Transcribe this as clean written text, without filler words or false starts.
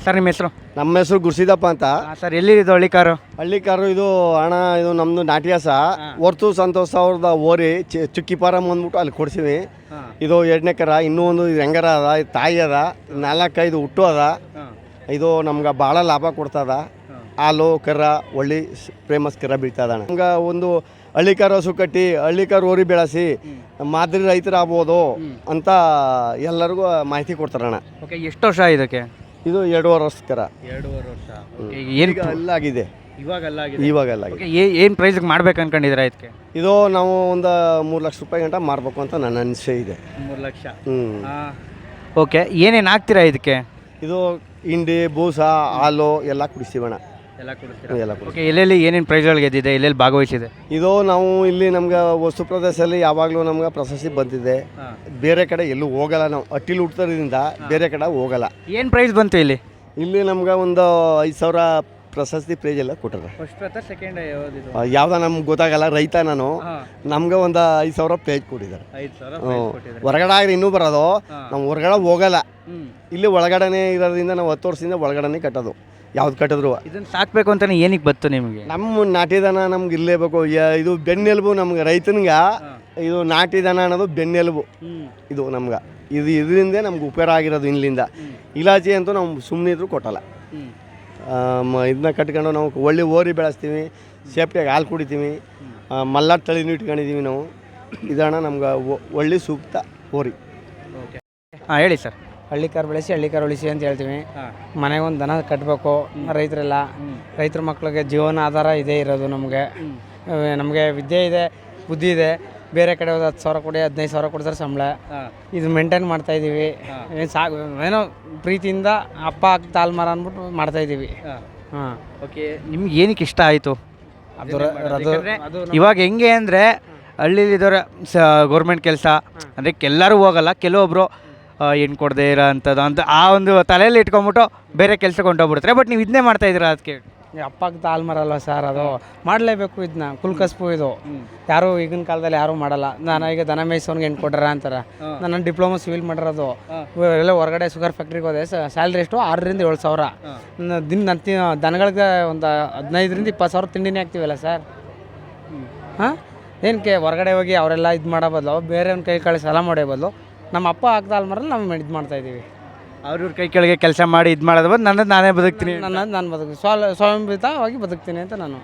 Sir ನಿಮ್ಮ ಹೆಸರು? ನಮ್ಮ ಹೆಸರು ಗುರ್ಸಿದಪ್ಪ ಅಂತ. ಸರ್ ಎಲ್ಲಿದ್ದು ಹಳ್ಳಿ ಕಾರು? ಇದು ಅಣ್ಣ, ಇದು ನಮ್ಮದು ನಾಟ್ಯಾಸ ಹೊರ್ತು ಸಂತೋಷ ಅವ್ರದ ಓರಿ ಚುಕ್ಕಿ ಫಾರಮ್ ಅಂದ್ಬಿಟ್ಟು ಅಲ್ಲಿ ಕೊಡ್ಸಿವಿ. ಇದು 2ನೇ ಕರ, ಇನ್ನೂ ಒಂದು ಹೆಂಗಾರ ಅದ, ತಾಯಿ ಅದ, 4-5 ಹುಟ್ಟು ಅದ. ಇದು ನಮ್ಗೆ ಭಾಳ ಲಾಭ ಕೊಡ್ತದ. ಹಾಲು ಕರ ಒಳ್ಳೆ ಫೇಮಸ್ ಕರ ಬೀಳ್ತದ. ನಮ್ಗೆ ಒಂದು ಹಳ್ಳಿಕಾರು ಹಸು ಕಟ್ಟಿ ಹಳ್ಳಿಕಾರು ಓರಿ ಬೆಳೆಸಿ ಮಾದರಿ ರೈತರಾಗ್ಬೋದು ಅಂತ ಎಲ್ಲರಿಗೂ ಮಾಹಿತಿ ಕೊಡ್ತಾರಣ್ಣ. ಓಕೆ, ಎಷ್ಟು ವರ್ಷ ಇದಕ್ಕೆ? ಇದು 2.5 ವರ್ಷ ಕರ. 2.5 ವರ್ಷ. ಏನು ಅಲ್ಲಾಗಿದೆ, ಇವಾಗೆಲ್ಲ ಏನು ಪ್ರೈಸ್ಗೆ ಮಾಡ್ಬೇಕು ಅನ್ಕೊಂಡಿದ್ದೀರಾ ಇದಕ್ಕೆ? ಇದು ನಾವು ಒಂದು 3 ಲಕ್ಷ ರೂಪಾಯಿ ಗಂಟ ಮಾರಬೇಕು ಅಂತ ನನ್ನ ಅನಿಸೆ ಇದೆ. 3 ಲಕ್ಷ. ಓಕೆ, ಏನೇನು ಹಾಕ್ತೀರಾ ಇದಕ್ಕೆ? ಇದು ಹಿಂಡಿ, ಬೂಸ, ಹಾಲು ಎಲ್ಲ ಕುಡಿಸ್ತೀವಣ್ಣ. ಎಲ್ಲ ಓಕೆ, ಎಲ್ಲೆಲ್ಲಿ ಏನೇನು ಪ್ರೈಸ್ಗಳು ಗೆದ್ದಿದೆ, ಎಲ್ಲೆಲ್ಲಿ ಭಾಗವಹಿಸಿದೆ? ಇದು ನಾವು ಇಲ್ಲಿ ನಮ್ಗೆ ವಸ್ತು ಪ್ರದೇಶದಲ್ಲಿ ಯಾವಾಗಲೂ ನಮ್ಗೆ ಪ್ರಶಸ್ತಿ ಬಂದಿದೆ. ಬೇರೆ ಕಡೆ ಎಲ್ಲೂ ಹೋಗಲ್ಲ, ನಾವು ಅಟ್ಟಿಲಿ ಹುಡ್ತೋದ್ರಿಂದ ಬೇರೆ ಕಡೆ ಹೋಗಲ್ಲ. ಏನು ಪ್ರೈಸ್ ಬಂತು ಇಲ್ಲಿ? ಇಲ್ಲಿ ನಮ್ಗೆ ಒಂದು 5,000 ಪ್ರಶಸ್ತಿ ಪ್ರೈಸ್ ಎಲ್ಲ ಕೊಟ್ಟರೆ. ಯಾವ್ದು ನಮ್ಗೆ ಗೊತ್ತಾಗಲ್ಲ, ರೈತ ನಾನು. ನಮ್ಗೆ ಒಂದು 5,000 ಪ್ರೈಸ್ ಕೊಟ್ಟಿದ್ದಾರೆ. ಹೊರಗಡೆ ಆದ್ರೆ ಇನ್ನೂ ಬರೋದು, ನಾವು ಹೊರಗಡೆ ಹೋಗಲ್ಲ. ಇಲ್ಲಿ ಒಳಗಡೆನೇ ಇರೋದ್ರಿಂದ ನಾವು 10 ವರ್ಷದಿಂದ ಒಳಗಡೆನೇ ಕಟ್ಟೋದು. ಯಾವ್ದು ಕಟ್ಟಿದ್ರು ಇದನ್ನು ಸಾಕಬೇಕು ಅಂತಾನೆ ಏನಕ್ಕೆ ಬತ್ತು ನಿಮಗೆ? ನಮ್ಮ ನಾಟಿದನ ನಮ್ಗೆ ಇರಲೇಬೇಕು. ಇದು ಬೆನ್ನೆಲುಬು ನಮ್ಗೆ, ರೈತನಿಗೆ ಇದು ನಾಟಿದನ ಅನ್ನೋದು ಬೆನ್ನೆಲುಬು. ಇದು ನಮ್ಗೆ ಇದರಿಂದ ನಮ್ಗೆ ಉಪಕಾರ ಆಗಿರೋದು. ಇಲ್ಲಿಂದ ಇಲಾಚೆ ಅಂತೂ ನಾವು ಸುಮ್ಮನೆ ಇದ್ರೂ ಕೊಟ್ಟಲ್ಲ. ಇದನ್ನ ಕಟ್ಕೊಂಡು ನಾವು ಒಳ್ಳೆ ಓರಿ ಬೆಳೆಸ್ತೀವಿ, ಸೇಫ್ಟಿಯಾಗಿ ಹಾಲು ಕುಡಿತೀವಿ, ಮಲ್ಲಾಟ್ ತಳಿನೂ ಇಟ್ಕೊಂಡಿದ್ದೀವಿ ನಾವು. ಇದನ್ನ ನಮ್ಗೆ ಒಳ್ಳೆ ಸೂಕ್ತ ಓರಿ. ಹೇಳಿ ಸರ್. ಹಳ್ಳಿಕಾರು ಬೆಳೆಸಿ ಹಳ್ಳಿಕಾರು ಉಳಿಸಿ ಅಂತ ಹೇಳ್ತೀವಿ. ಮನೆಗೆ ಒಂದು ದನ ಕಟ್ಟಬೇಕು ರೈತರೆಲ್ಲ. ರೈತರ ಮಕ್ಕಳಿಗೆ ಜೀವನ ಆಧಾರ ಇದೇ ಇರೋದು. ನಮಗೆ ವಿದ್ಯೆ ಇದೆ, ಬುದ್ಧಿ ಇದೆ. ಬೇರೆ ಕಡೆ ಹೋದ 10,000 ಕೊಡಿ, 15,000 ಕೊಡ್ತಾರೆ ಸಂಬಳ. ಇದು ಮೇಂಟೈನ್ ಮಾಡ್ತಾಯಿದ್ದೀವಿ. ಏನೋ ಪ್ರೀತಿಯಿಂದ ಅಪ್ಪ ತಾಲ್ ಮರ ಅಂದ್ಬಿಟ್ಟು ಮಾಡ್ತಾಯಿದ್ದೀವಿ. ಓಕೆ, ನಿಮ್ಗೆ ಏನಕ್ಕೆ ಇಷ್ಟ ಆಯಿತು? ಇವಾಗ ಹೆಂಗೆ ಅಂದರೆ ಹಳ್ಳಿಲಿದ್ದವ್ರ ಗೌರ್ಮೆಂಟ್ ಕೆಲಸ ಅಂದರೆ ಎಲ್ಲರೂ ಹೋಗಲ್ಲ, ಕೆಲವೊಬ್ಬರು ಹೆಣ್ಣು ಕೊಡದೆ ಇರೋ ಅಂಥದ್ದು ಅಂತ ಆ ಒಂದು ತಲೆಯಲ್ಲಿ ಇಟ್ಕೊಂಬಿಟ್ಟು ಬೇರೆ ಕೆಲಸಕ್ಕೆ ಹೊಂಟೋಗ್ಬಿಡ್ತಾರೆ. ಬಟ್ ನೀವು ಇದನ್ನೇ ಮಾಡ್ತಾಯಿದ್ದೀರಾ, ಅದಕ್ಕೆ ಅಪ್ಪಗೆ ತಾಲ್ ಮರಲ್ವ ಸರ್? ಅದು ಮಾಡಲೇಬೇಕು. ಇದನ್ನ ಕುಲ್ಕಸ್ಬು ಇದು. ಯಾರು ಈಗಿನ ಕಾಲದಲ್ಲಿ ಯಾರೂ ಮಾಡಲ್ಲ. ನಾನು ಈಗ ದನ ಮೇಯ್ಸೋನ್ಗೆ ಹೆಣ್ಣು ಕೊಡ್ರ ಅಂತಾರೆ. ನಾನು ಡಿಪ್ಲೊಮಾ ಸಿವಿಲ್ ಮಾಡಿರೋದು. ಎಲ್ಲ ಹೊರಗಡೆ ಶುಗರ್ ಫ್ಯಾಕ್ಟ್ರಿಗೆ ಹೋದೆ. ಸ್ಯಾಲ್ರಿ ಎಷ್ಟು? 6,000 7,000. ದನಗಳಿಗೆ ಒಂದು 15,000 20,000 ತಿಂಡಿನೇ ಹಾಕ್ತೀವಲ್ಲ ಸರ್. ಏನಕ್ಕೆ ಹೊರಗಡೆ ಹೋಗಿ ಅವರೆಲ್ಲ ಇದು ಮಾಡೋ ಬದಲು ಬೇರೆ ಒಂದು ಕೈ ಕಳಿಸಿ ಸಾಲ ಮಾಡೋ ಬದಲು ನಮ್ಮ ಅಪ್ಪ ಹಾಕ್ದ ಮರಲ್ಲಿ ನಾವು ಇದು ಮಾಡ್ತಾಯಿದ್ದೀವಿ. ಅವ್ರ ಕೈ ಕೆಳಗೆ ಕೆಲಸ ಮಾಡಿ ಇದು ಮಾಡೋದು ಬಂದು ನಾನೇ ಬದುಕ್ತೀನಿ, ನಾನು ಬದುಕ್ತೀನಿ, ಸ್ವಾವಲಂಬಿತವಾಗಿ ಬದುಕ್ತೀನಿ ಅಂತ ನಾನು